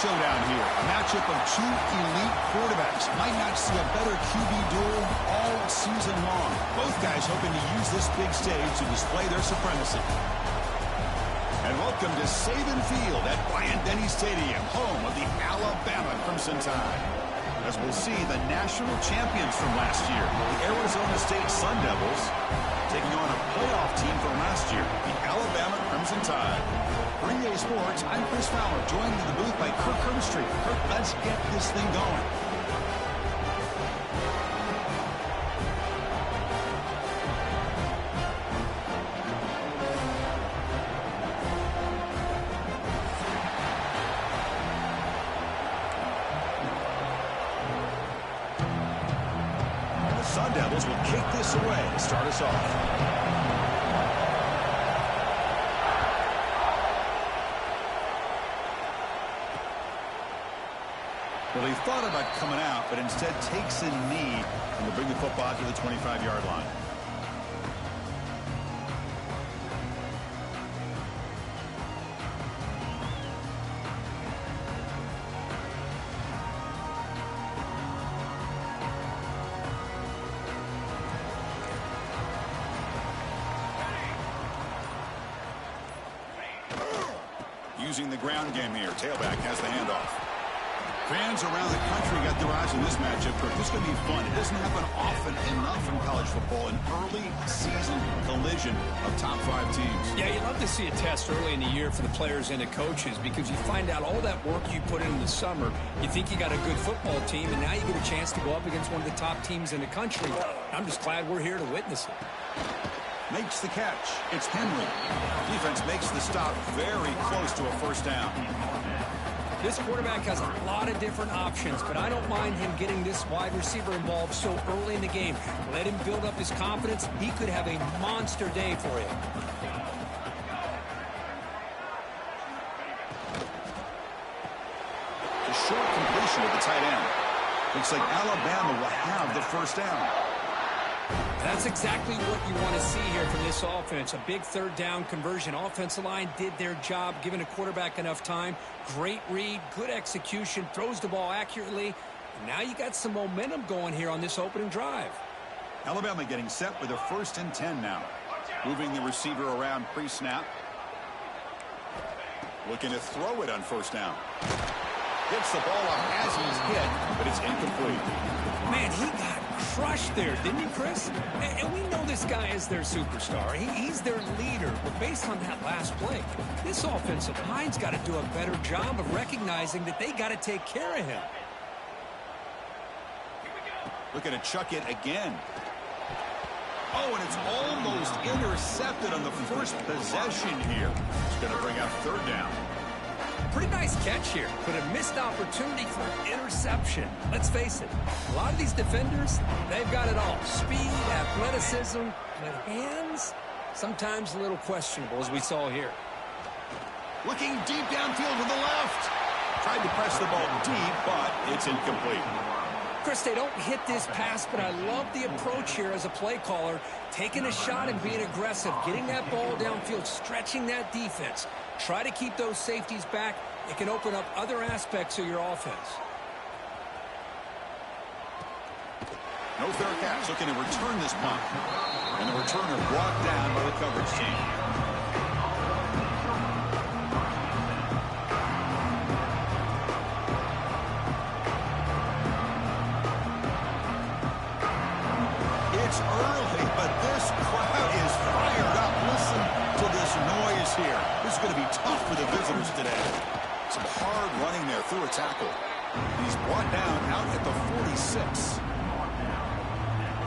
showdown here. A matchup of two elite quarterbacks. Might not see a better QB duel all season long. Both guys hoping to use this big stage to display their supremacy. And welcome to Saban Field at Bryant-Denny Stadium, home of the Alabama Crimson Tide. As we'll see, the national champions from last year, the Arizona State Sun Devils, taking on a playoff team from last year, the Alabama Crimson Tide. For EA Sports, I'm Chris Fowler, joined in the booth by Kirk Herbstreit. Kirk, let's get this thing going. Sun Devils will kick this away to start us off. Well, he thought about coming out, but instead takes a knee and will bring the football to the 25-yard line. Using the ground game here. Tailback has the handoff. Fans around the country got their eyes on this matchup. This is going to be fun. It doesn't happen often enough in college football. An early season collision of top 5 teams. Yeah, you love to see a test early in the year for the players and the coaches because you find out all that work you put in the summer. You think you got a good football team, and now you get a chance to go up against one of the top teams in the country. I'm just glad we're here to witness it. Makes the catch. It's Henry. Defense makes the stop very close to a first down. This quarterback has a lot of different options, but I don't mind him getting this wide receiver involved so early in the game. Let him build up his confidence. He could have a monster day for you. A short completion with the tight end. Looks like Alabama will have the first down. That's exactly what you want to see here from this offense. A big third down conversion. Offensive line did their job, giving a quarterback enough time. Great read, good execution, throws the ball accurately. And now you got some momentum going here on this opening drive. Alabama getting set with a 1st and 10 now. Moving the receiver around pre-snap. Looking to throw it on first down. Gets the ball off as he's hit, but it's incomplete. Man, he got crushed there, didn't he, Chris? And we know this guy is their superstar. He's their leader. But based on that last play, this offensive line's got to do a better job of recognizing that they got to take care of him. Looking to chuck it again. Oh, and it's almost intercepted on the first possession here. It's going to bring up third down. Pretty nice catch here, but a missed opportunity for interception. Let's face it, a lot of these defenders, they've got it all. Speed, athleticism, but hands, sometimes a little questionable, as we saw here. Looking deep downfield to the left. Tried to press the ball deep, but it's incomplete. Chris, they don't hit this pass, but I love the approach here as a play caller. Taking a shot and being aggressive, getting that ball downfield, stretching that defense. Try to keep those safeties back. It can open up other aspects of your offense. No fair catch, looking to return this punt. And the returner brought down by the coverage team. It's early, but this crowd is fired up. Listen to this noise here. This is going to be tough for the visitors today. Some hard running there through a tackle. He's brought down out at the 46.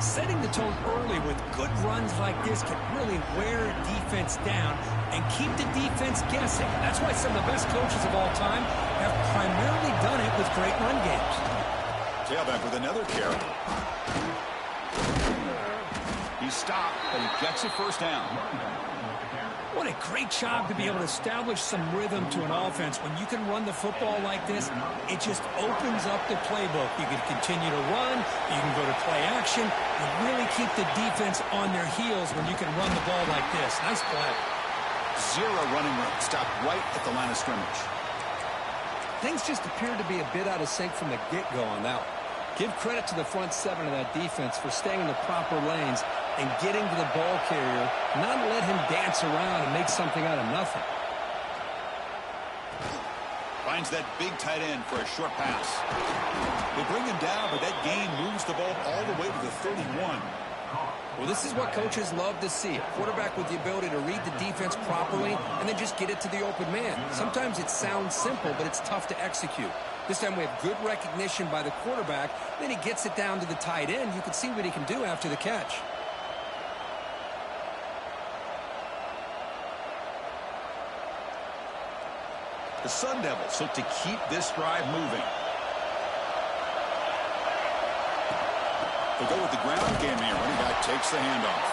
Setting the tone early with good runs like this can really wear a defense down and keep the defense guessing. That's why some of the best coaches of all time have primarily done it with great run games. Tailback with another carry. He stopped, but he gets a first down. What a great job to be able to establish some rhythm to an offense. When you can run the football like this, it just opens up the playbook. You can continue to run, you can go to play action, and really keep the defense on their heels when you can run the ball like this. Nice play. Zero running room. Stopped right at the line of scrimmage. things just appeared to be a bit out of sync from the get-go on that one. Give credit to the front seven of that defense for staying in the proper lanes and getting to the ball carrier, not let him dance around and make something out of nothing. Finds that big tight end for a short pass. They bring him down, but that gain moves the ball all the way to the 31. Well, this is what coaches love to see. A quarterback with the ability to read the defense properly and then just get it to the open man. Sometimes it sounds simple, but it's tough to execute. This time we have good recognition by the quarterback. Then he gets it down to the tight end. You can see what he can do after the catch. The Sun Devils look to keep this drive moving. They go with the ground game here. Running back takes the handoff.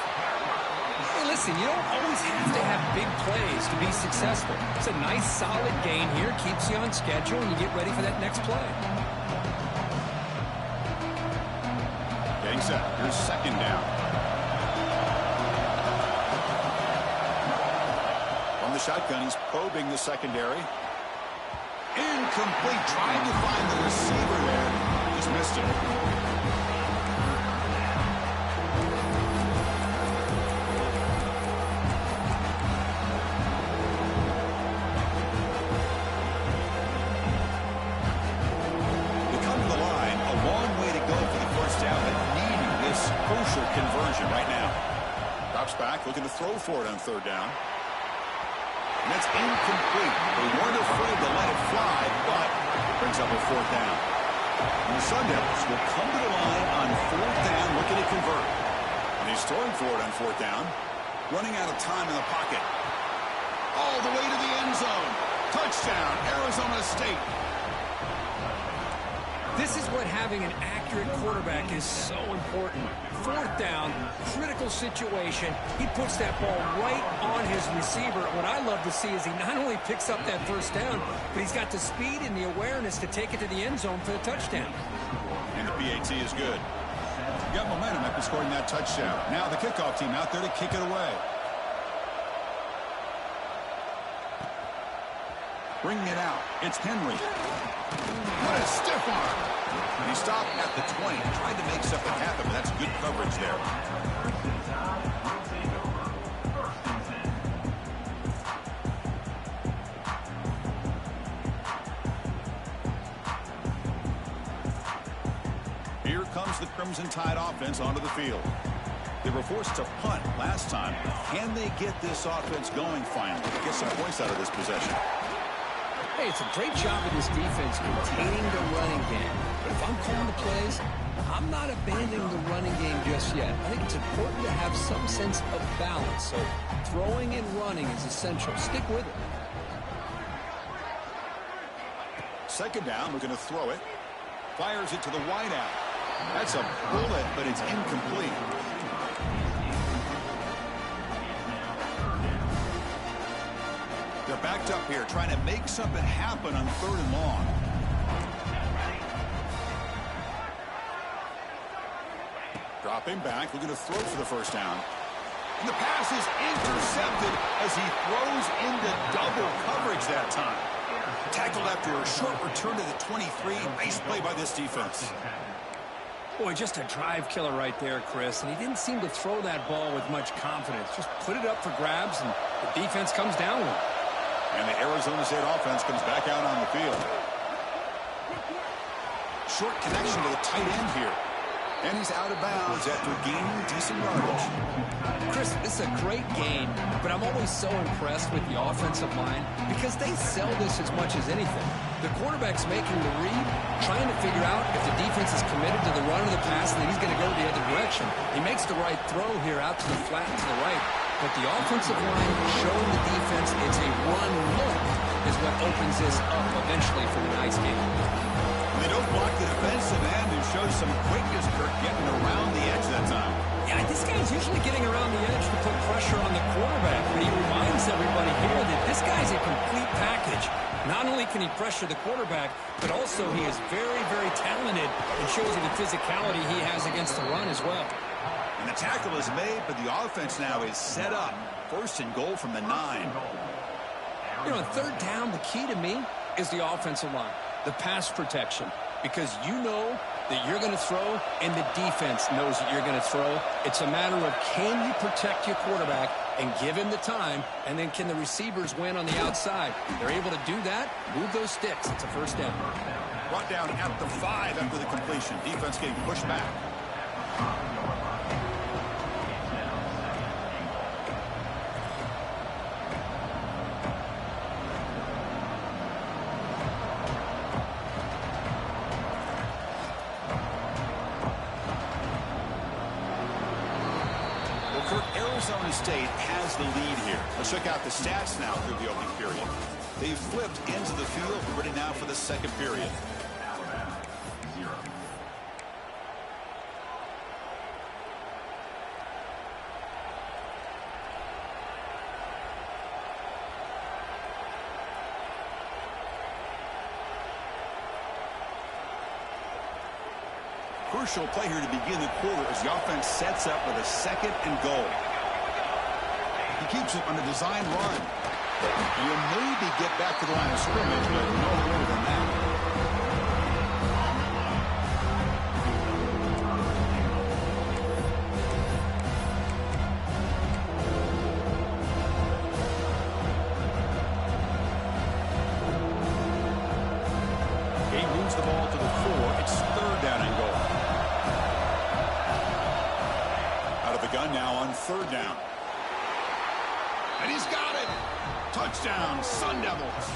Hey, listen, you don't always have to have big plays to be successful. It's a nice, solid gain here. Keeps you on schedule, and you get ready for that next play. Getting set. Here's second down. From the shotgun, he's probing the secondary. Incomplete. Trying to find the receiver there. Just missed him. Conversion right now. Drops back, looking to throw for it on third down. And that's incomplete. They weren't afraid to let it fly, but brings up a fourth down. And the Sun Devils will come to the line on fourth down, looking to convert. And he's throwing for it on fourth down. Running out of time in the pocket. All the way to the end zone. Touchdown, Arizona State. This is what having an accurate quarterback is so important. Fourth down, critical situation. He puts that ball right on his receiver. What I love to see is he not only picks up that first down, but he's got the speed and the awareness to take it to the end zone for the touchdown. And the PAT is good. Got momentum after scoring that touchdown. Now the kickoff team out there to kick it away. Bringing it out. It's Henry. What a stiff arm. And he stopped at the 20. Tried to make something happen, but that's good coverage there. Here comes the Crimson Tide offense onto the field. They were forced to punt last time. Can they get this offense going finally? Get some points out of this possession. Hey, it's a great job of this defense containing the running game. But if I'm calling the plays, I'm not abandoning the running game just yet. I think it's important to have some sense of balance. So throwing and running is essential. Stick with it. Second down, we're going to throw it. Fires it to the wideout. That's a bullet, but it's incomplete. They're backed up here, trying to make something happen on third and long. Dropping back, looking to throw for the first down. And the pass is intercepted as he throws into double coverage that time. Tackled after a short return to the 23. Nice play by this defense. Boy, just a drive killer right there, Chris. And he didn't seem to throw that ball with much confidence. Just put it up for grabs, and the defense comes down with it. And the Arizona State offense comes back out on the field. Short connection to the tight end here. And he's out of bounds after gaining decent yardage. Chris, this is a great game, but I'm always so impressed with the offensive line because they sell this as much as anything. The quarterback's making the read, trying to figure out if the defense is committed to the run or the pass, and then he's going to go the other direction. He makes the right throw here out to the flat to the right. But the offensive line showing the defense it's a run look is what opens this up eventually for a nice game. They don't block the defensive end, who shows some quickness, Kirk, getting around the edge that time. Yeah, this guy's usually getting around the edge to put pressure on the quarterback, but he reminds everybody here that this guy's a complete package. Not only can he pressure the quarterback, but also he is very, very talented and shows you the physicality he has against the run as well. And the tackle is made, but the offense now is set up. First and goal from the 9. You know, on third down, the key to me is the offensive line, the pass protection, because you know that you're going to throw and the defense knows that you're going to throw. It's a matter of can you protect your quarterback and give him the time, and then can the receivers win on the outside? They're able to do that, move those sticks. It's a first down. Brought down at the 5 after the completion. Defense getting pushed back. Arizona State has the lead here. Let's check out the stats now through the opening period. They've flipped ends of the field, ready now for the second period. Crucial play here to begin the quarter as the offense sets up with a 2nd and goal. He keeps it on a design run. He'll maybe get back to the line of scrimmage, but no more than that. He moves the ball to the 4. It's 3rd down and goal. Out of the gun now on 3rd down. And he's got it. Touchdown, Sun Devils.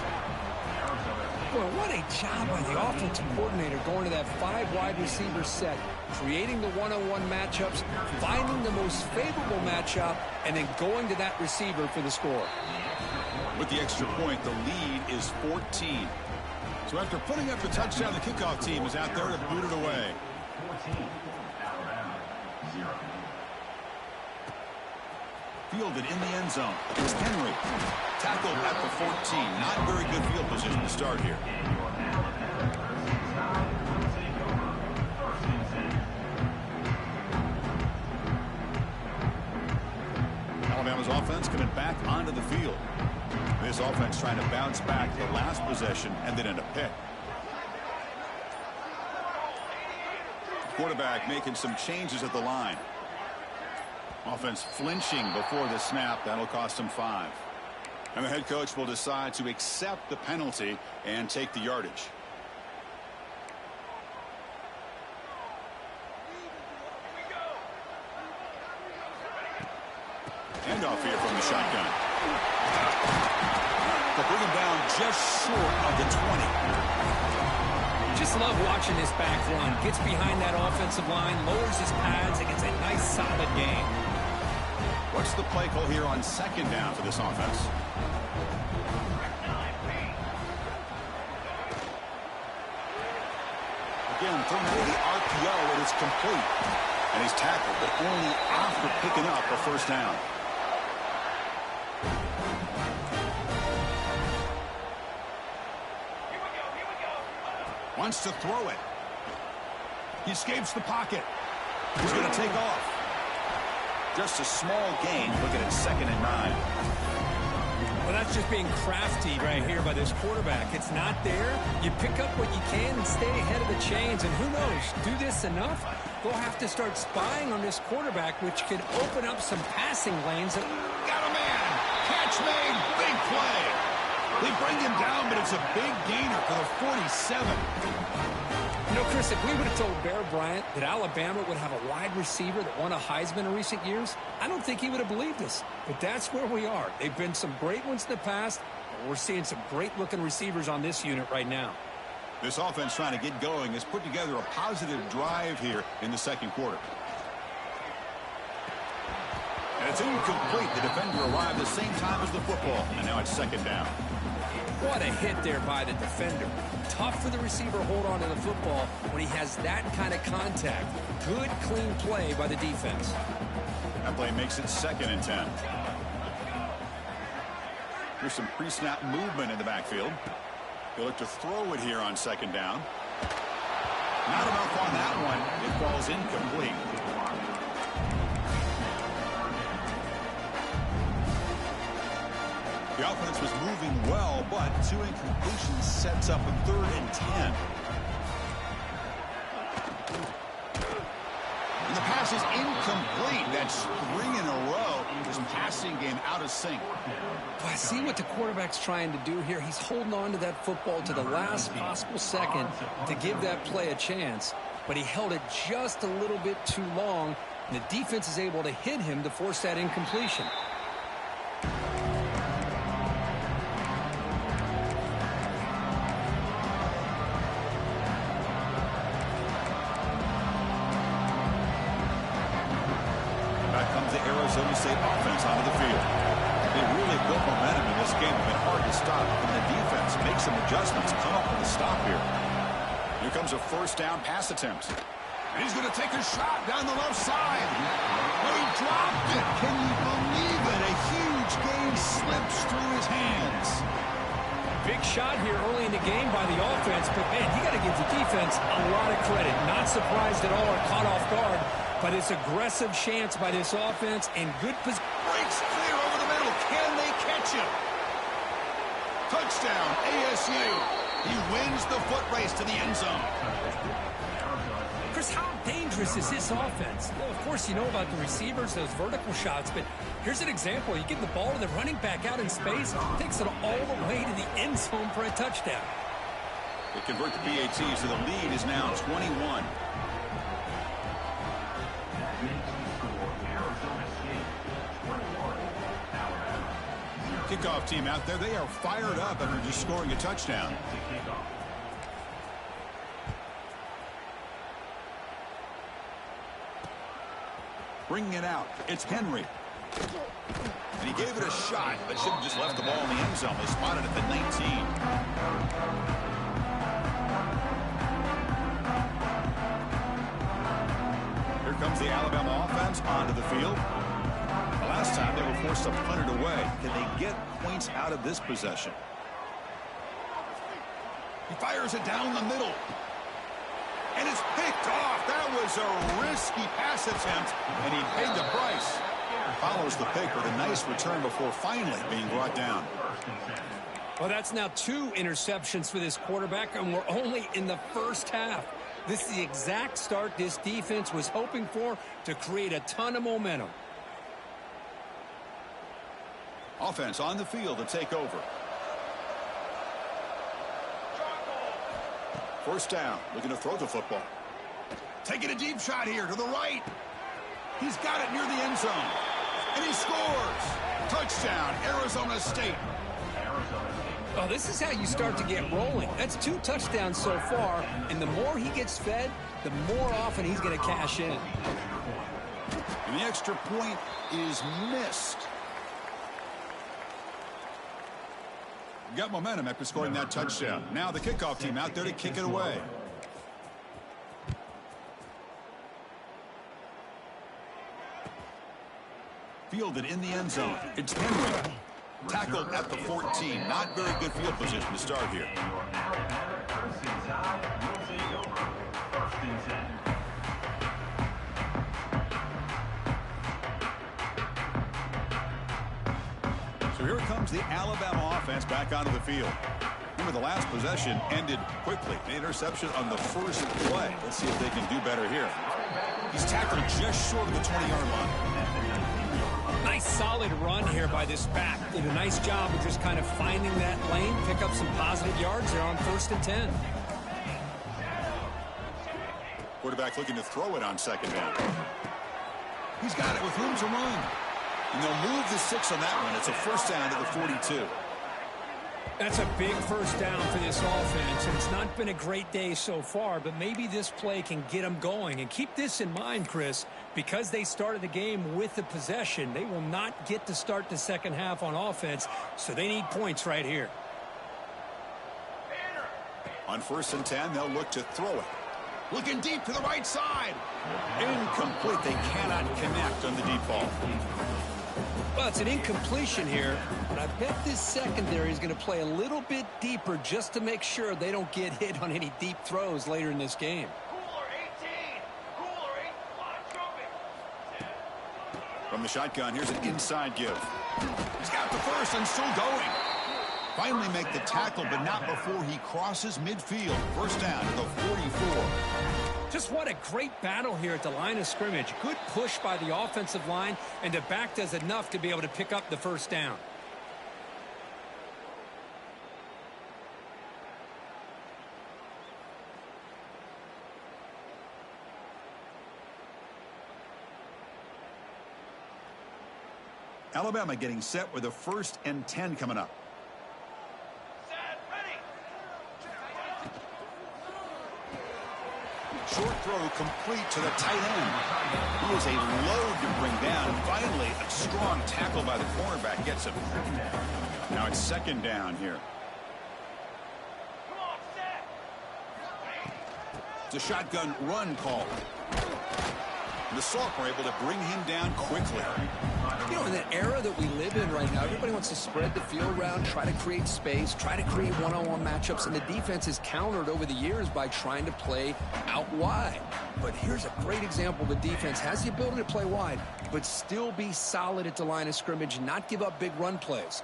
Boy, what a job by the offensive coordinator going to that 5 wide receiver set, creating the one-on-one matchups, finding the most favorable matchup, and then going to that receiver for the score. With the extra point, the lead is 14. So after putting up the touchdown, the kickoff team is out there to boot it away. 14, Alabama, 0. Fielded in the end zone. It's Henry. Tackled at the 14. Not very good field position to start here. Alabama's offense coming back onto the field. This offense trying to bounce back the last possession and then in a pick. Quarterback making some changes at the line. Offense flinching before the snap. That'll cost him 5. And the head coach will decide to accept the penalty and take the yardage. Handoff here from the shotgun. They'll bring him down just short of the 20. Just love watching this back run. Gets behind that offensive line, lowers his pads, and gets a nice solid gain. What's the play call here on 2nd down for this offense? Again, throwing out the RPO, and it's complete. And he's tackled, but only after picking up a 1st down. Wants to throw it. He escapes the pocket. He's going to take off. Just a small gain. Looking at 2nd and 9. Well, that's just being crafty right here by this quarterback. It's not there. You pick up what you can and stay ahead of the chains. And who knows, do this enough, they'll have to start spying on this quarterback, which could open up some passing lanes. Got a man. Catch made. Big play. They bring him down, but it's a big gainer for the 47. You know, Chris, if we would have told Bear Bryant that Alabama would have a wide receiver that won a Heisman in recent years, I don't think he would have believed us. But that's where we are. They've been some great ones in the past, and we're seeing some great-looking receivers on this unit right now. This offense trying to get going has put together a positive drive here in the 2nd quarter. And it's incomplete. The defender arrived the same time as the football, and now it's 2nd down. What a hit there by the defender. Tough for the receiver to hold on to the football when he has that kind of contact. Good, clean play by the defense. That play makes it 2nd and 10. Here's some pre-snap movement in the backfield. He'll look to throw it here on 2nd down. Not enough on that one. It falls incomplete. The offense was moving well, but 2 incompletions sets up a 3rd and 10. And the pass is incomplete. That's 3 in a row. His passing game out of sync. I see what the quarterback's trying to do here. He's holding on to that football to the last possible second to give that play a chance. But he held it just a little bit too long. And the defense is able to hit him to force that incompletion. Arizona State offense onto the field. They really built momentum in this game. It's been hard to stop. And the defense makes some adjustments, come up with a stop here. Here comes a 1st down pass attempt. And he's going to take a shot down the left side. But he dropped it. Can you believe it? A huge gain slips through his hands. Big shot here early in the game by the offense. But, man, you got to give the defense a lot of credit. Not surprised at all or caught off guard. But it's aggressive chance by this offense and good position. Breaks clear over the middle. Can they catch him? Touchdown, ASU. He wins the foot race to the end zone. Chris, how dangerous is this offense? Well, of course, you know about the receivers, those vertical shots, but here's an example. You give the ball to the running back out in space, takes it all the way to the end zone for a touchdown. They convert the PAT, so the lead is now 21. Kickoff team out there. They are fired up after just scoring a touchdown. Bringing it out. It's Henry. And he gave it a shot, but should have just left the ball in the end zone. They spotted it at the 19. Here comes the Alabama offense onto the field. Last time they were forced to punt it away. Can they get points out of this possession? He fires it down the middle. And it's picked off. That was a risky pass attempt, and he paid the price. Follows the pick with a nice return before finally being brought down. Well, that's now 2 interceptions for this quarterback, and we're only in the first half. This is the exact start this defense was hoping for to create a ton of momentum. Offense on the field to take over. 1st down, looking to throw the football. Taking a deep shot here to the right. He's got it near the end zone. And he scores. Touchdown, Arizona State. Oh, this is how you start to get rolling. That's 2 touchdowns so far, and the more he gets fed, the more often he's going to cash in. And the extra point is missed. Got momentum after scoring that touchdown. Now the kickoff team out there to kick it away. Fielded in the end zone. It's Henry. Tackled at the 14. Not very good field position to start here. So here comes the Alabama offense back onto the field. Remember, the last possession ended quickly. The interception on the first play. Let's see if they can do better here. He's tackled just short of the 20-yard line. Nice solid run here by this back. Did a nice job of just kind of finding that lane, pick up some positive yards there on 1st and 10. Quarterback looking to throw it on 2nd down. He's got it with room to run. And they'll move the 6 on that one. It's a 1st down to the 42. That's a big 1st down for this offense, and it's not been a great day so far, but maybe this play can get them going. And keep this in mind, Chris, because they started the game with the possession, they will not get to start the second half on offense, so they need points right here. On 1st and 10, they'll look to throw it. Looking deep to the right side. Incomplete. They cannot connect on the deep ball. Well, it's an incompletion here, but I bet this secondary is going to play a little bit deeper just to make sure they don't get hit on any deep throws later in this game. From the shotgun, here's an inside give. He's got at the first and still going. Finally make the tackle, but not before he crosses midfield. First down to the 44. Just what a great battle here at the line of scrimmage. Good push by the offensive line, and the back does enough to be able to pick up the first down. Alabama getting set with a 1st and 10 coming up. Short throw complete to the tight end. He is a load to bring down. Finally, a strong tackle by the cornerback gets him. Now it's 2nd down here. It's a shotgun run call. The Salk were able to bring him down quickly. You know, in the era that we live in right now, everybody wants to spread the field around, try to create space, try to create one-on-one matchups, and the defense is countered over the years by trying to play out wide. But here's a great example. The defense has the ability to play wide, but still be solid at the line of scrimmage and not give up big run plays.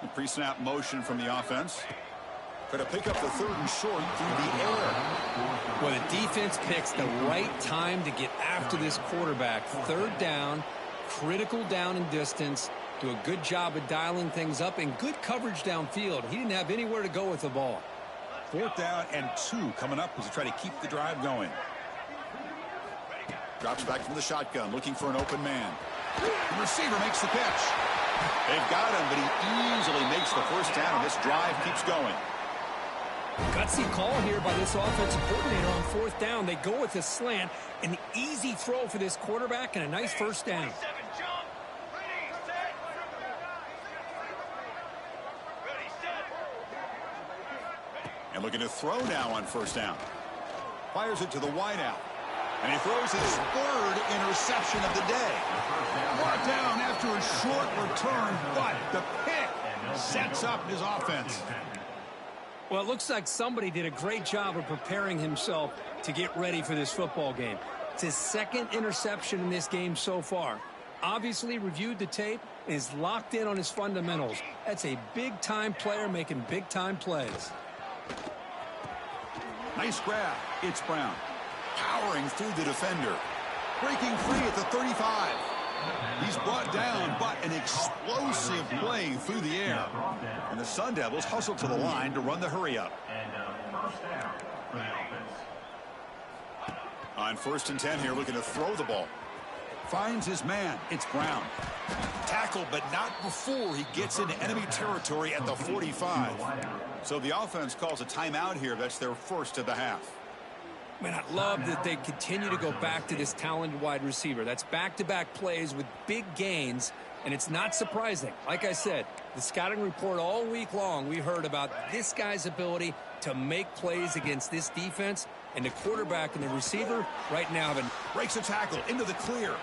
The pre-snap motion from the offense. Going to pick up the 3rd and short through the air. Well, the defense picks the right time to get after this quarterback. 3rd down, critical down and distance. Do a good job of dialing things up and good coverage downfield. He didn't have anywhere to go with the ball. 4th down and 2 coming up as they try to keep the drive going. Drops back from the shotgun, looking for an open man. The receiver makes the catch. They've got him, but he easily makes the 1st down, and this drive keeps going. Gutsy call here by this offensive coordinator on 4th down. They go with a slant, an easy throw for this quarterback, and a nice 1st down. And looking to throw now on 1st down. Fires it to the wideout. And he throws his 3rd interception of the day. Brought down after a short return, but the pick sets up his offense. Well, it looks like somebody did a great job of preparing himself to get ready for this football game. It's his 2nd interception in this game so far. Obviously reviewed the tape and is locked in on his fundamentals. That's a big-time player making big-time plays. Nice grab. It's Brown. Powering through the defender. Breaking free at the 35. He's brought down, but an explosive play through the air. And the Sun Devils hustle to the line to run the hurry-up. On 1st and 10 here, looking to throw the ball. Finds his man. It's Brown. Tackle, but not before he gets into enemy territory at the 45. So the offense calls a timeout here. That's their 1st of the half. Man, I love that they continue to go back to this talented wide receiver. That's back-to-back plays with big gains, and it's not surprising. Like I said, the scouting report all week long, we heard about this guy's ability to make plays against this defense, and the quarterback and the receiver right now breaks a tackle into the clear.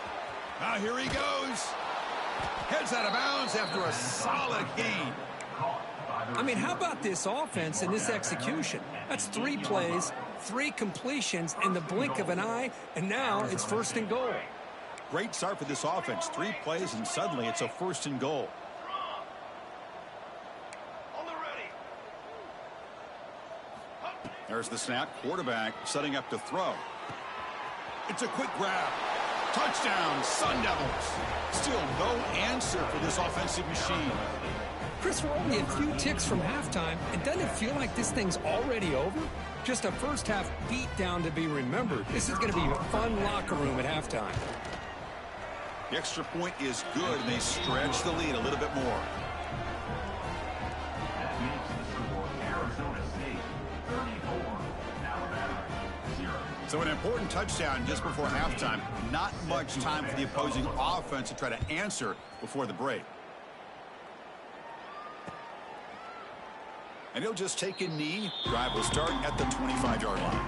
Now here he goes. Heads out of bounds after a solid gain. I mean, how about this offense and this execution? That's 3 plays, 3 completions in the blink of an eye, and now it's 1st and goal. Great start for this offense. 3 plays, and suddenly it's a 1st and goal. There's the snap. Quarterback setting up to throw. It's a quick grab. Touchdown, Sun Devils. Still no answer for this offensive machine. Chris, we're only a few ticks from halftime, and doesn't it feel like this thing's already over? Just a first-half beatdown to be remembered. This is going to be a fun locker room at halftime. The extra point is good, and they stretch the lead a little bit more. So an important touchdown just before halftime. Not much time for the opposing offense to try to answer before the break. And he'll just take a knee. Drive will start at the 25-yard line.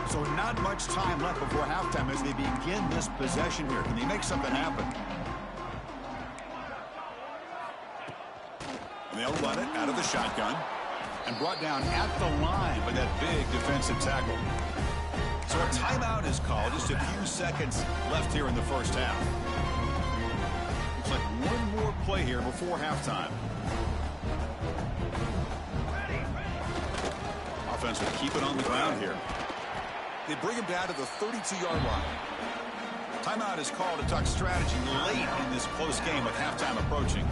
So not much time left before halftime as they begin this possession here. Can they make something happen? And they'll run it out of the shotgun. and brought down at the line by that big defensive tackle. So a timeout is called. Just a few seconds left here in the first half. Looks like one more play here before halftime. Offense will keep it on the ground here. They bring him down to the 32-yard line. Timeout is called to talk strategy late in this close game with halftime approaching.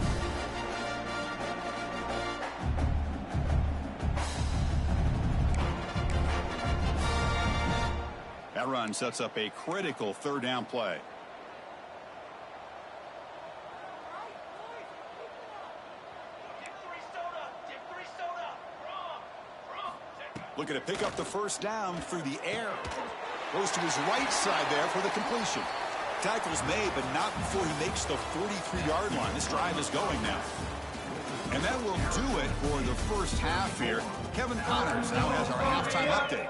That run sets up a critical third down play. Looking to pick up the first down through the air. Goes to his right side there for the completion. Tackle's made, but not before he makes the 43-yard line. This drive is going now. And that will do it for the first half here. Kevin Connors now has our halftime update.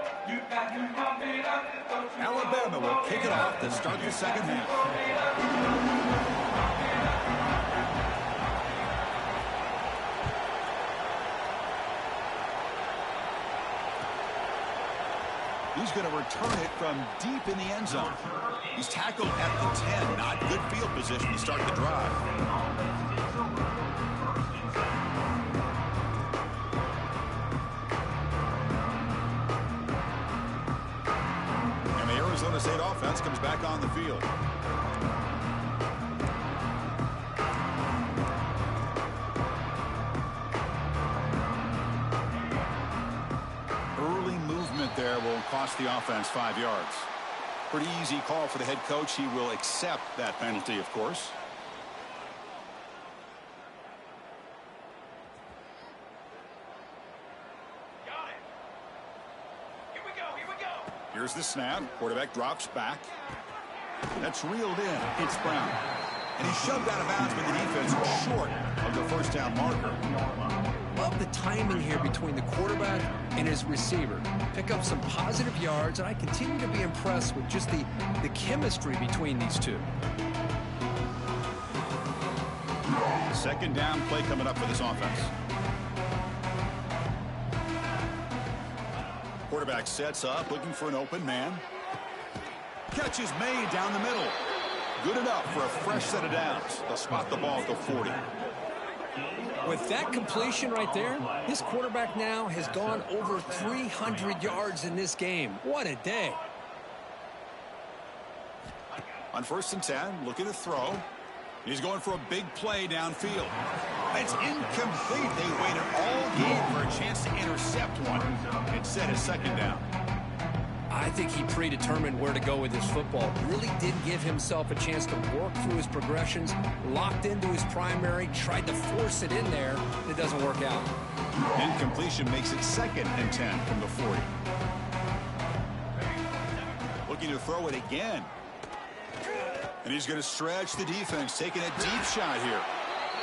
Alabama will kick it off to start the second half. He's going to return it from deep in the end zone. He's tackled at the 10. Not good field position to start the drive. And the Arizona State offense comes back on the field. There will cost the offense 5 yards. Pretty easy call for the head coach. He will accept that penalty, of course. Got it. Here we go. Here's the snap. Quarterback drops back. That's reeled in. It's Brown. And he's shoved out of bounds when the defense was short of the first down marker. Love the timing here between the quarterback and his receiver. Pick up some positive yards, and I continue to be impressed with just the chemistry between these two. Second down play coming up for this offense. Quarterback sets up, looking for an open man. Catch is made down the middle. Good enough for a fresh set of downs. They'll spot the ball at the 40. With that completion right there, this quarterback now has gone over 300 yards in this game. What a day. On 1st and 10, looking to throw. He's going for a big play downfield. It's incomplete. They waited all game for a chance to intercept one. Instead, a second down. I think he predetermined where to go with his football. Really did give himself a chance to work through his progressions, locked into his primary, tried to force it in there. It doesn't work out. Incompletion makes it 2nd and 10 from the 40. Looking to throw it again. And he's going to stretch the defense, taking a deep shot here.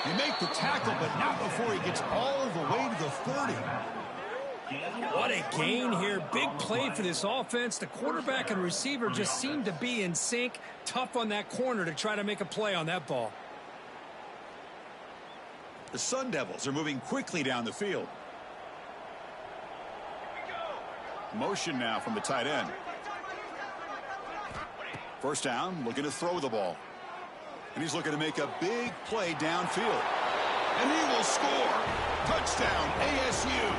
He make the tackle, but not before he gets all the way to the 30. What a gain here. Big play for this offense. The quarterback and receiver just seem to be in sync. Tough on that corner to try to make a play on that ball. The Sun Devils are moving quickly down the field. Motion now from the tight end. First down, looking to throw the ball. And he's looking to make a big play downfield. And he will score. Touchdown, ASU.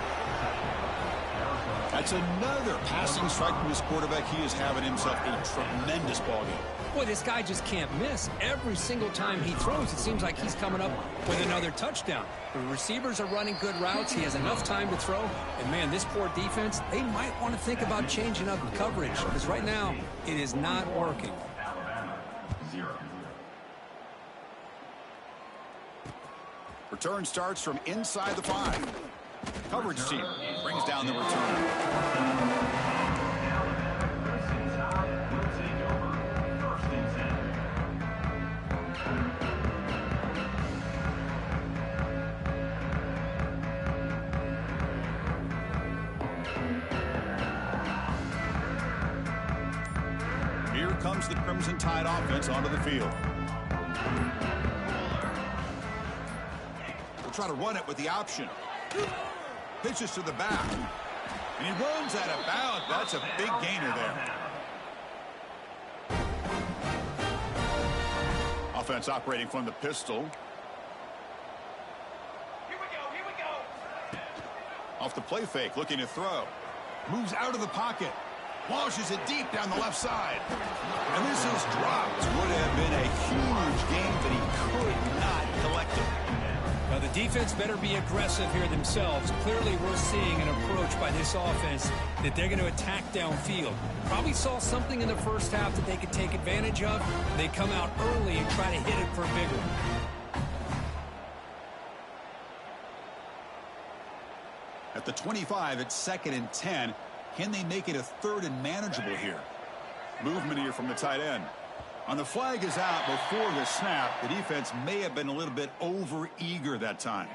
That's another passing strike from his quarterback. He is having himself a tremendous ballgame. Boy, this guy just can't miss. Every single time he throws, it seems like he's coming up with another touchdown. The receivers are running good routes. He has enough time to throw. And, man, this poor defense, they might want to think about changing up the coverage because right now it is not working. Return starts from inside the 5. Coverage team brings down the return. Here comes the Crimson Tide offense onto the field. We'll try to run it with the option. Pitches to the back. And he runs out of bounds. That's a big gainer there. Offense operating from the pistol. Here we go. Off the play fake, looking to throw. Moves out of the pocket. Launches it deep down the left side. And this is dropped. Would have been a huge game, but he could not collect it. Now, the defense better be aggressive here themselves. Clearly, we're seeing an approach by this offense that they're going to attack downfield. Probably saw something in the first half that they could take advantage of. They come out early and try to hit it for a big one. At the 25, it's 2nd and 10. Can they make it a 3rd and manageable here? Movement here from the tight end. On the flag is out before the snap. The defense may have been a little bit over-eager that time.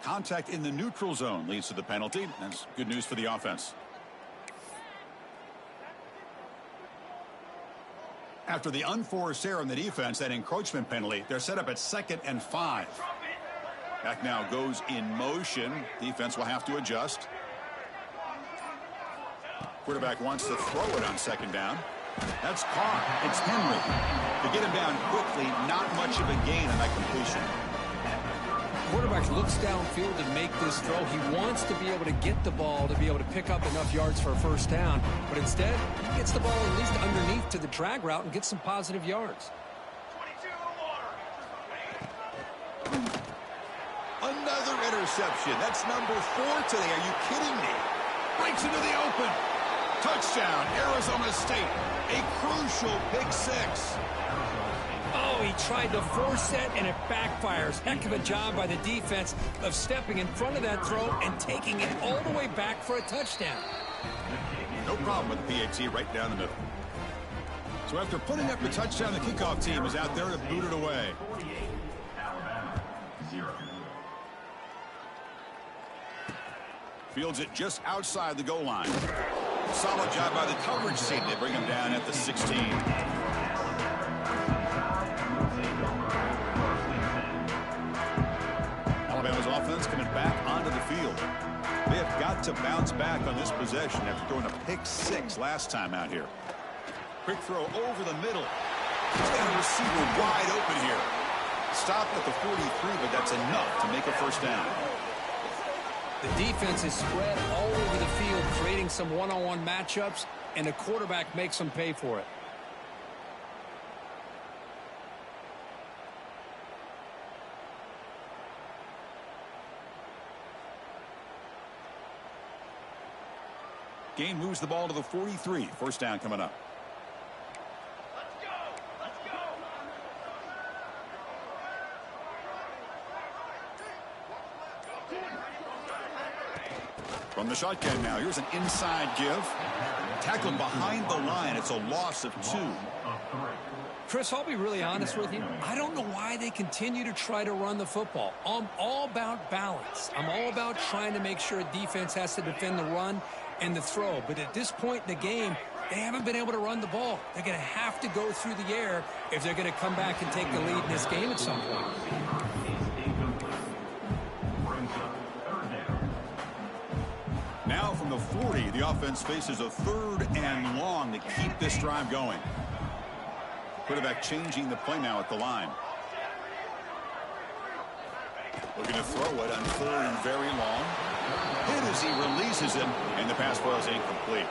Contact in the neutral zone leads to the penalty. That's good news for the offense. After the unforced error on the defense, that encroachment penalty, they're set up at 2nd and 5. Back now goes in motion. Defense will have to adjust. Quarterback wants to throw it on 2nd down. That's caught. It's Henry. To get him down quickly, not much of a gain on that completion. Quarterback looks downfield to make this throw. He wants to be able to get the ball to be able to pick up enough yards for a 1st down. But instead, he gets the ball at least underneath to the drag route and gets some positive yards. 22 Another interception. That's number 4 today. Are you kidding me? Breaks into the open. Touchdown, Arizona State. A crucial pick 6. Oh, he tried to force it, and it backfires. Heck of a job by the defense of stepping in front of that throw and taking it all the way back for a touchdown. No problem with the PAT right down the middle. So after putting up the touchdown, the kickoff team is out there to boot it away. Fields it just outside the goal line. Solid job by the coverage team. They bring him down at the 16. Alabama's offense coming back onto the field. They have got to bounce back on this possession after throwing a pick 6 last time out here. Quick throw over the middle. He's got a receiver wide open here. Stopped at the 43, but that's enough to make a 1st down. The defense is spread all over the field, creating some one-on-one matchups, and the quarterback makes them pay for it. Gain moves the ball to the 43. 1st down coming up. From the shotgun now, here's an inside give. Tackled behind the line. It's a loss of 2. Chris, I'll be really honest with you. I don't know why they continue to try to run the football. I'm all about balance. I'm all about trying to make sure a defense has to defend the run and the throw. But at this point in the game, they haven't been able to run the ball. They're going to have to go through the air if they're going to come back and take the lead in this game at some point. Now from the 40, the offense faces a 3rd and long to keep this drive going. Quarterback changing the play now at the line. Looking to throw it on 3rd and very long. Hit as he releases him, and the pass was incomplete.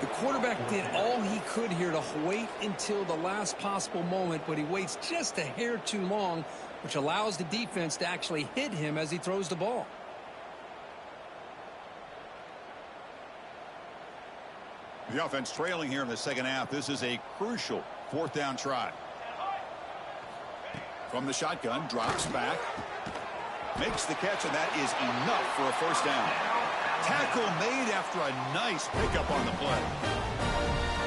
The quarterback did all he could here to wait until the last possible moment, but he waits just a hair too long, which allows the defense to actually hit him as he throws the ball. The offense trailing here in the 2nd half. This is a crucial 4th down try. From the shotgun, drops back. Makes the catch, and that is enough for a 1st down. Tackle made after a nice pickup on the play.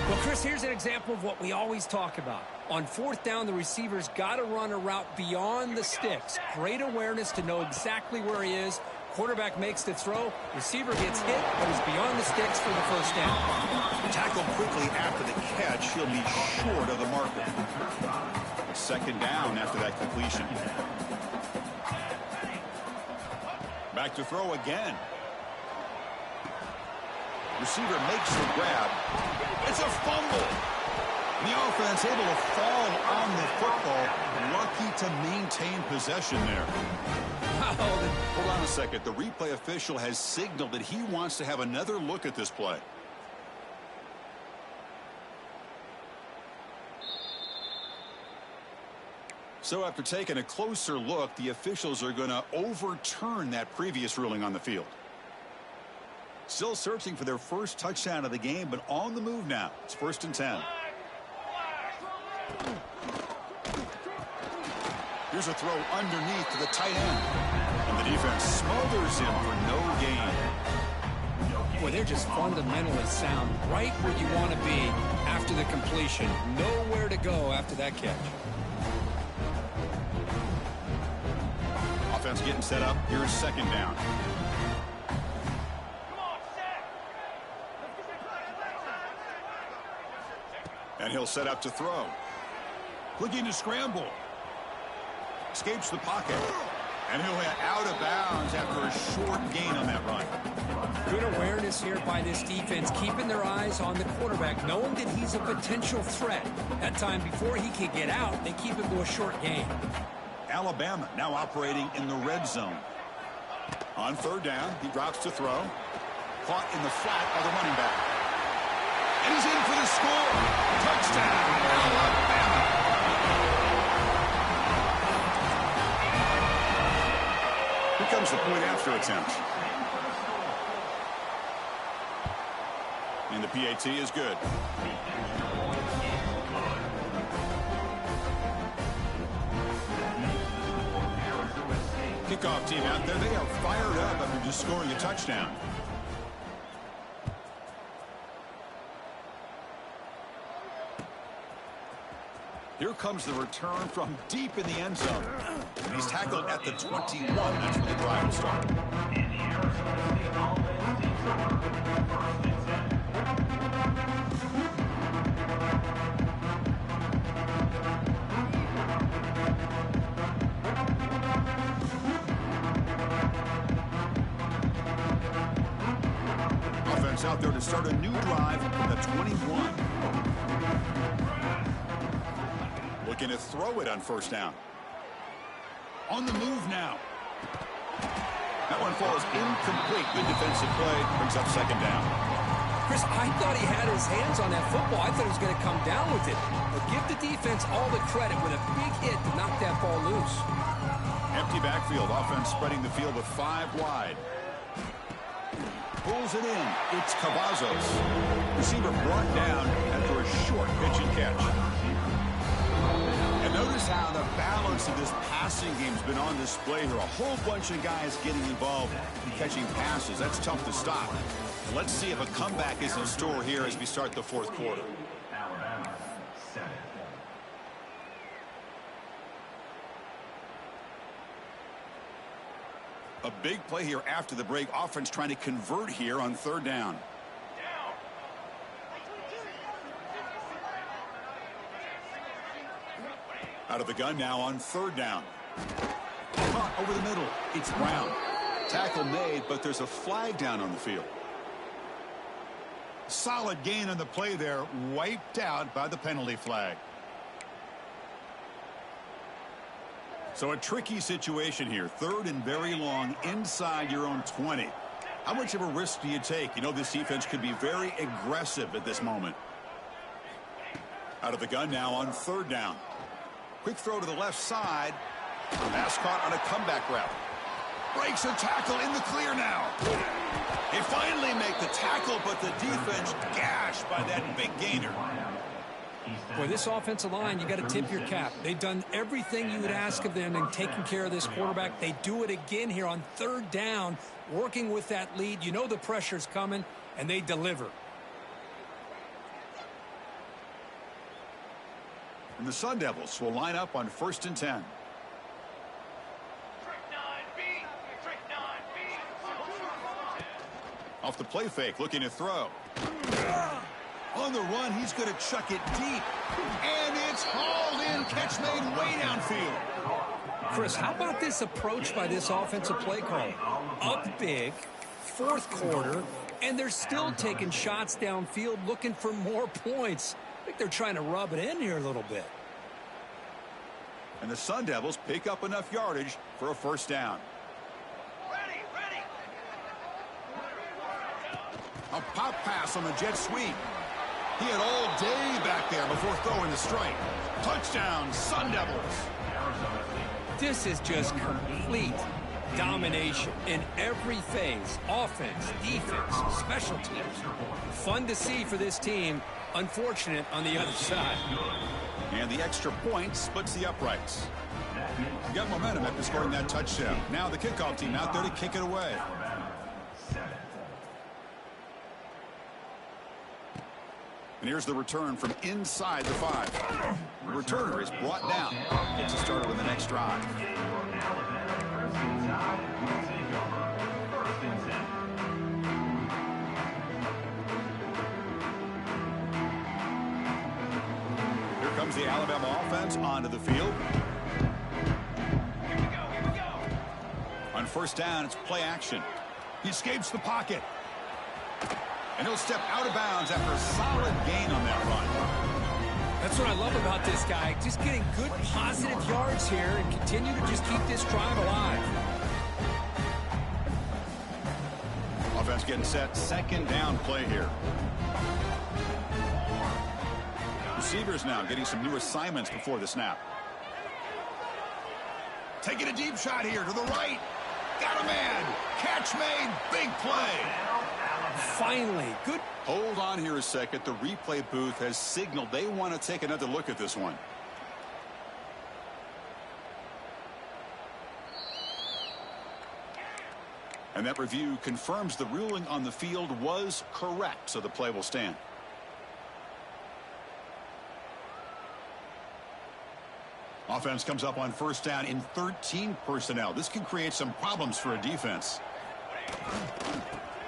Well, Chris, here's an example of what we always talk about. On 4th down, the receiver's got to run a route beyond the sticks. Great awareness to know exactly where he is. Quarterback makes the throw. Receiver gets hit, but is beyond the sticks for the 1st down. Tackled quickly after the catch. He'll be short of the marker. 2nd down after that completion. Back to throw again. Receiver makes the grab. It's a fumble. The offense able to fall on the football. Lucky to maintain possession there. Hold on a second. The replay official has signaled that he wants to have another look at this play. So after taking a closer look, the officials are going to overturn that previous ruling on the field. Still searching for their first touchdown of the game, but on the move now. It's 1st and 10. Here's a throw underneath to the tight end. And the defense smothers him for no gain. Boy, they're just fundamentally sound. Right where you want to be after the completion. Nowhere to go after that catch. Offense getting set up. Here's 2nd down. And he'll set up to throw. Looking to scramble. Escapes the pocket. And he'll hit out of bounds after a short gain on that run. Good awareness here by this defense, keeping their eyes on the quarterback, knowing that he's a potential threat. That time before he can get out, they keep it to a short gain. Alabama now operating in the red zone. On 3rd down, he drops to throw. Caught in the flat by the running back. And he's in for the score. Touchdown, Alabama. Here comes the point after attempt. And the PAT is good. Kickoff team out there. They are fired up after just scoring a touchdown. Here comes the return from deep in the end zone. And he's tackled at the 21. That's where the drive will start. Offense out there to start a new drive at the 21. Looking to throw it on 1st down. On the move now. That one falls incomplete. Good defensive play. Brings up 2nd down. Chris, I thought he had his hands on that football. I thought he was going to come down with it. But give the defense all the credit with a big hit to knock that ball loose. Empty backfield. Offense spreading the field with 5 wide. Pulls it in. It's Cavazos. Receiver brought down after a short pitch and catch. And notice how the balance of this passing game has been on display here. A whole bunch of guys getting involved in catching passes. That's tough to stop. Let's see if a comeback is in store here as we start the 4th quarter. A big play here after the break. Offense trying to convert here on 3rd down. Out of the gun now on 3rd down. Caught over the middle. It's Brown. Tackle made, but there's a flag down on the field. Solid gain on the play there. Wiped out by the penalty flag. So a tricky situation here. 3rd and very long inside your own 20. How much of a risk do you take? You know this defense could be very aggressive at this moment. Out of the gun now on 3rd down. Quick throw to the left side. Pass caught on a comeback route. Breaks a tackle in the clear now. They finally make the tackle, but the defense gashed by that big gainer. Boy, this offensive line, you got to tip your cap. They've done everything you would ask of them in taking care of this quarterback. They do it again here on 3rd down, working with that lead. You know the pressure's coming, and they deliver. And the Sun Devils will line up on 1st and 10. Off the play fake, looking to throw. On the run, he's going to chuck it deep. And it's hauled in. Catch made way downfield. Chris, how about this approach by this offensive play caller? Up big, fourth quarter, and they're still taking shots downfield looking for more points. I think they're trying to rub it in here a little bit. And the Sun Devils pick up enough yardage for a first down. Ready, ready. A pop pass on the jet sweep. He had all day back there before throwing the strike. Touchdown, Sun Devils. This is just complete domination in every phase. Offense, defense, special teams. Fun to see for this team. Unfortunate on the other side. And the extra point splits the uprights. You got momentum after scoring that touchdown. Now the kickoff team out there to kick it away. And here's the return from inside the 5. The returner is brought down. Gets us started on the next drive. Here comes the Alabama offense onto the field. Here we go, here we go. On first down, it's play action. He escapes the pocket. And he'll step out of bounds after a solid gain on that run. That's what I love about this guy. Just getting good positive yards here and continue to just keep this drive alive. Offense getting set. Second down play here. Receivers now getting some new assignments before the snap. Taking a deep shot here to the right. Got a man. Catch made. Big play. Finally, good. Hold on here a second. The replay booth has signaled they want to take another look at this one. And that review confirms the ruling on the field was correct, so the play will stand. Offense comes up on first down in 13 personnel. This can create some problems for a defense.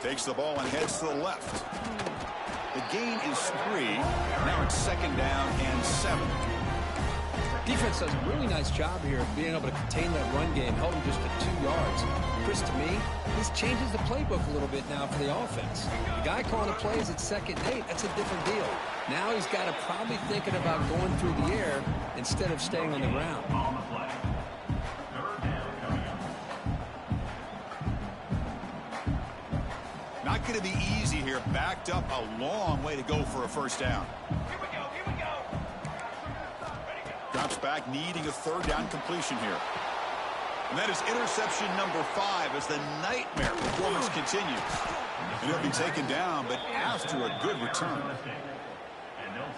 Takes the ball and heads to the left. The gain is 3. Now it's second down and 7. Defense does a really nice job here of being able to contain that run game, held him just to 2 yards. Chris, to me, this changes the playbook a little bit now for the offense. The guy calling the plays at 2nd and 8, that's a different deal. Now he's got to probably thinking about going through the air instead of staying on the ground. Not going to be easy here. Backed up a long way to go for a first down. Here we go, here we go. Drops back, needing a third down completion here. And that is interception number 5 as the nightmare performance continues. And he'll be taken down, but after a good return.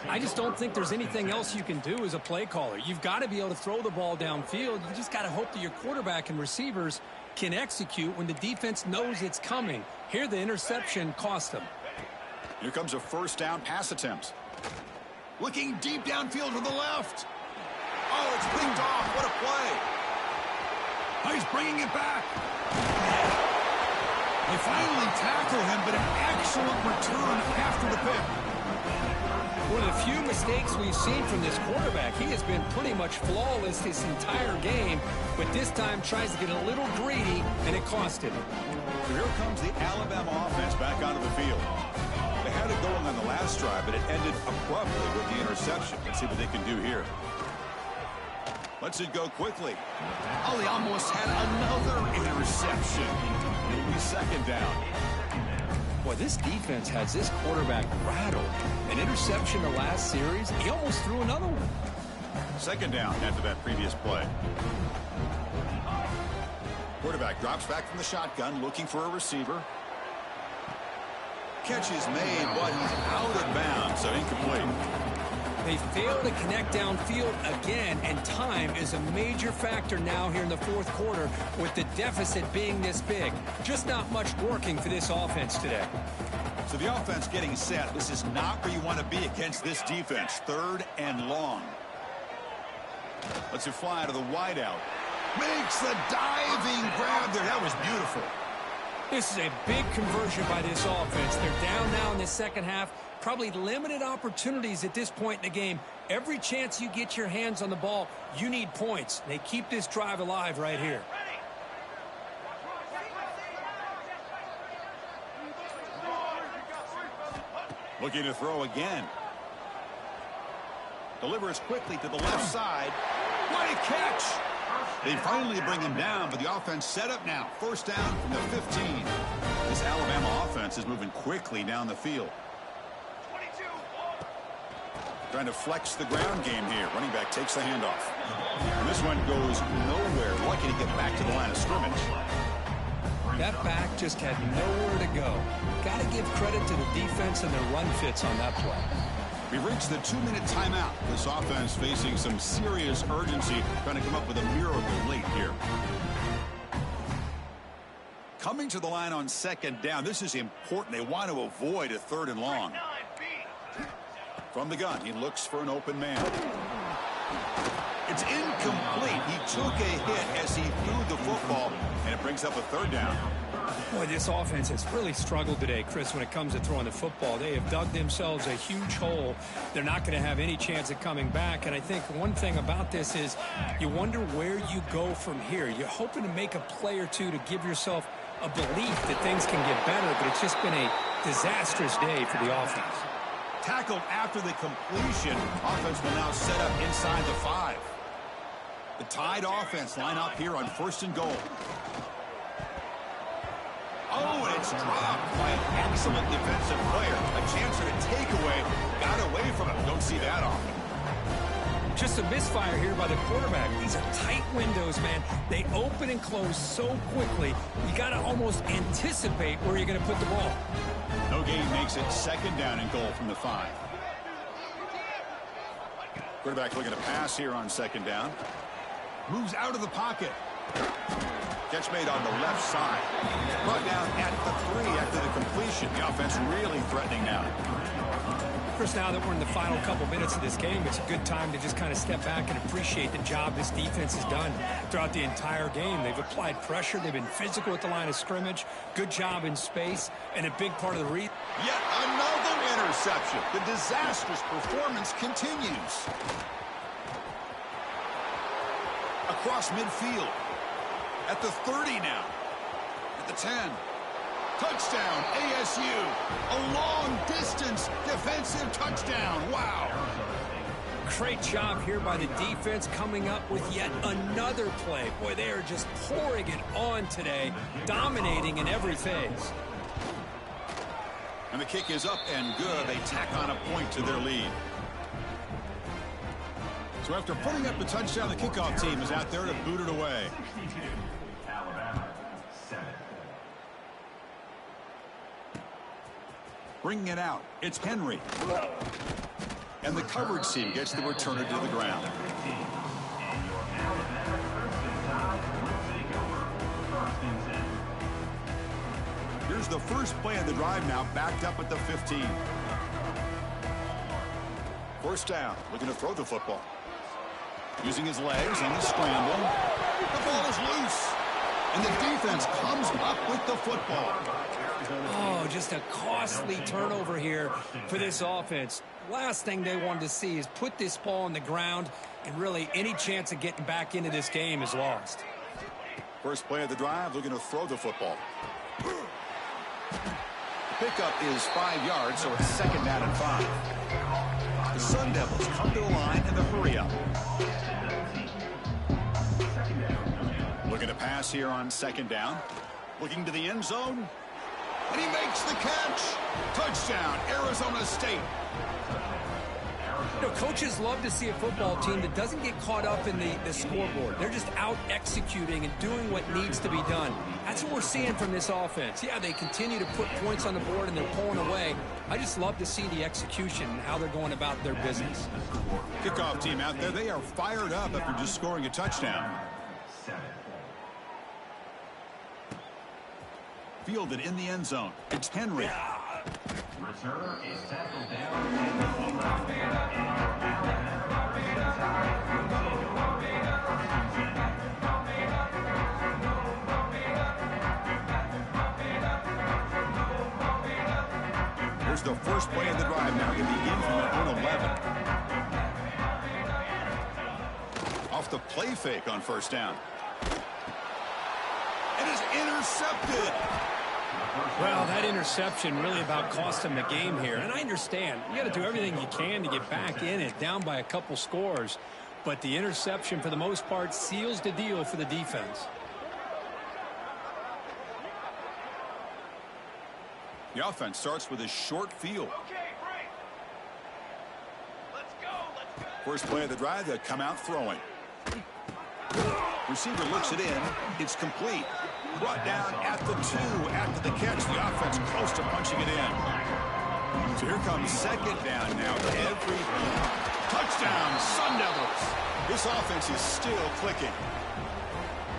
I just don't think there's anything else you can do as a play caller. You've got to be able to throw the ball downfield. You just got to hope that your quarterback and receivers can execute when the defense knows it's coming. Here, the interception cost them. Here comes a first down pass attempt. Looking deep downfield to the left. Oh, it's picked off. What a play. Oh, he's bringing it back. They finally tackle him, but an excellent return after the pick. One of the few mistakes we've seen from this quarterback. He has been pretty much flawless this entire game, but this time tries to get a little greedy, and it cost him. So here comes the Alabama offense back onto the field. They had it going on the last drive, but it ended abruptly with the interception. Let's see what they can do here. Lets it go quickly. Oh, they almost had another interception. It'll be second down. Boy, this defense has this quarterback rattled. An interception the last series, he almost threw another one. Second down after that previous play. Quarterback drops back from the shotgun, looking for a receiver. Catch is made, but he's out of bounds, so incomplete. They fail to connect downfield again, and time is a major factor now here in the fourth quarter with the deficit being this big. Just not much working for this offense today. So the offense getting set. This is not where you want to be against this defense. Third and long. Lets it fly to the wideout. Makes the diving grab there. That was beautiful. This is a big conversion by this offense. They're down now in the second half. Probably limited opportunities at this point in the game. Every chance you get your hands on the ball, you need points. They keep this drive alive right here. Looking to throw again. Delivers quickly to the left side. What a catch! They finally bring him down, but the offense set up now. First down from the 15. This Alabama offense is moving quickly down the field. 22. Trying to flex the ground game here. Running back takes the handoff. And this one goes nowhere. Lucky to get back to the line of scrimmage. That back just had nowhere to go. Got to give credit to the defense and their run fits on that play. We've reached the 2-minute timeout. This offense facing some serious urgency, trying to come up with a miracle late here. Coming to the line on second down. This is important. They want to avoid a 3rd and long. From the gun, he looks for an open man. It's incomplete. He took a hit as he threw the football, and it brings up a 3rd down. Boy, this offense has really struggled today, Chris, when it comes to throwing the football. They have dug themselves a huge hole. They're not going to have any chance of coming back. And I think one thing about this is you wonder where you go from here. You're hoping to make a play or two to give yourself a belief that things can get better, but it's just been a disastrous day for the offense. Tackled after the completion. Offense will now set up inside the 5. The Tide offense line up here on 1st and goal. Oh, and it's dropped by an excellent defensive player. A chance for a takeaway. Got away from him. Don't see that often. Just a misfire here by the quarterback. These are tight windows, man. They open and close so quickly. You got to almost anticipate where you're going to put the ball. No gain makes it 2nd down and goal from the 5. Quarterback looking to pass here on 2nd down. Moves out of the pocket. Catch made on the left side. Brought down at the 3 after the completion. The offense really threatening now. Chris, now that we're in the final couple minutes of this game, it's a good time to just kind of step back and appreciate the job this defense has done throughout the entire game. They've applied pressure. They've been physical at the line of scrimmage. Good job in space. And a big part of the read. Yet another interception. The disastrous performance continues. Across midfield. At the 30 now. At the 10. Touchdown, ASU. A long-distance defensive touchdown. Wow. Great job here by the defense coming up with yet another play. Boy, they are just pouring it on today, dominating in every phase. And the kick is up and good. They tack on a point to their lead. So after putting up the touchdown, the kickoff team is out there to boot it away. Bringing it out, it's Henry. And the coverage team gets the returner to the ground. Here's the first play of the drive now, backed up at the 15. First down, looking to throw the football. Using his legs on the scramble. The ball is loose. And the defense comes up with the football. Oh, just a costly turnover here for this offense. Last thing they wanted to see is put this ball on the ground, and really any chance of getting back into this game is lost. First play of the drive, looking to throw the football. The pickup is 5 yards, so it's 2nd down and 5. The Sun Devils come to the line in the hurry up. Looking to pass here on 2nd down. Looking to the end zone. And he makes the catch. Touchdown, Arizona State. You know, coaches love to see a football team that doesn't get caught up in the scoreboard. They're just out executing and doing what needs to be done. That's what we're seeing from this offense. Yeah, they continue to put points on the board and they're pulling away. I just love to see the execution and how they're going about their business. Kickoff team out there, they are fired up after just scoring a touchdown. Fielded in the end zone. It's Henry. Returner is tackled down. Here's the first play of the drive now. They begin from their own 11. off the play fake on first down. It is intercepted. Well, that interception really about cost him the game here. And I understand. You got to do everything you can to get back in it, down by a couple scores. But the interception, for the most part, seals the deal for the defense. The offense starts with a short field. Okay, break. Let's go. First play of the drive, they'll come out throwing. Receiver looks it in. It's complete. Brought down at the 2 after the catch. The offense close to punching it in. So here comes second down now. Touchdown, Sun Devils. This offense is still clicking.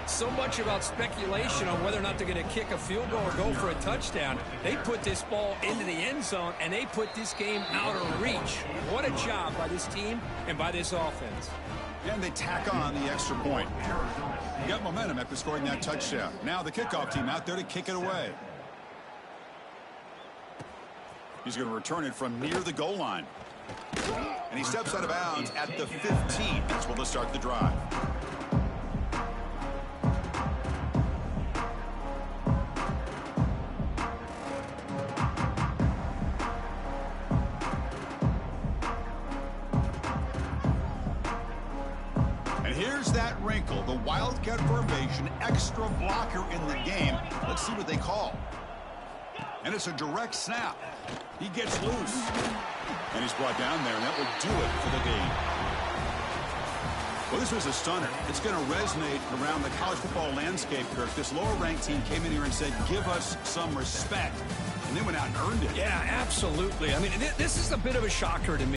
So much about speculation on whether or not they're going to kick a field goal or go for a touchdown. They put this ball into the end zone, and they put this game out of reach. What a job by this team and by this offense. And they tack on the extra point. You got momentum after scoring that touchdown. Now the kickoff team out there to kick it away. He's going to return it from near the goal line. And he steps out of bounds at the 15. That's where they'll start the drive. Here's that wrinkle, the Wildcat formation, extra blocker in the game. Let's see what they call. And it's a direct snap. He gets loose. And he's brought down there, and that will do it for the game. Well, this was a stunner. It's going to resonate around the college football landscape, Kirk. This lower-ranked team came in here and said, give us some respect. And they went out and earned it. Yeah, absolutely. I mean, this is a bit of a shocker to me.